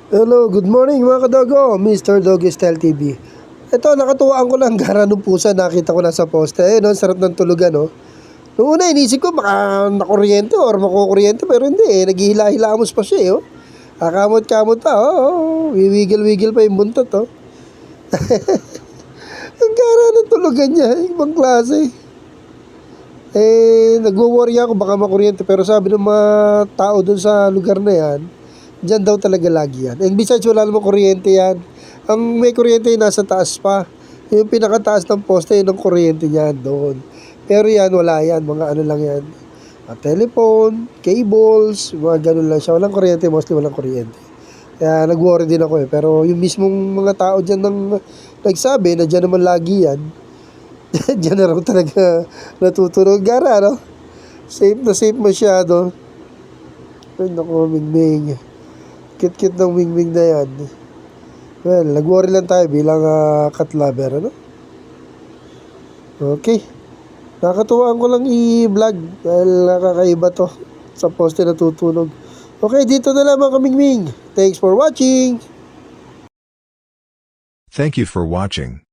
Hello, good morning mga kadogo, Mr. Doggy Style TV. Ito, nakatuwaan ko lang gara ng pusa, nakita ko na sa poste. Ayun, no, sarap ng tulugan, no. Noong una, inisip ko baka nakuryente or makukuryente, pero hindi eh. Naghihila-hilamos pa siya, eh, oh. Kakamot-kamot pa, oh. Wiwigil-wigil pa yung buntot, oh. Ang gara ng tulugan niya, ibang klase. Nagwo-worry ako baka makuryente, pero sabi ng mga tao dun sa lugar na yan, diyan daw talaga lagi yan. And besides, wala namang kuryente yan. Ang may kuryente yung nasa taas pa. Yung pinakataas ng poste, yun ang kuryente niyan doon. Pero yan, wala yan. Mga ano lang yan. Telephone, cables, mga ganun lang siya. Walang kuryente, mostly walang kuryente. Kaya nag-worry din ako eh. Pero yung mismong mga tao dyan nang nagsabi na dyan naman lagi yan, dyan na raw talaga natutunog. Gara, no? Safe na safe masyado. Ay, naku, Mingming. Kit-kit ng Mingming na yan. Well, nag-worry lang tayo bilang cat lover, ano? Okay. Nakakatuwaan ko lang i-vlog dahil nakakaiba to sa poste na tutunog. Okay, dito na lang mga Mingming. Thanks for watching! Thank you for watching.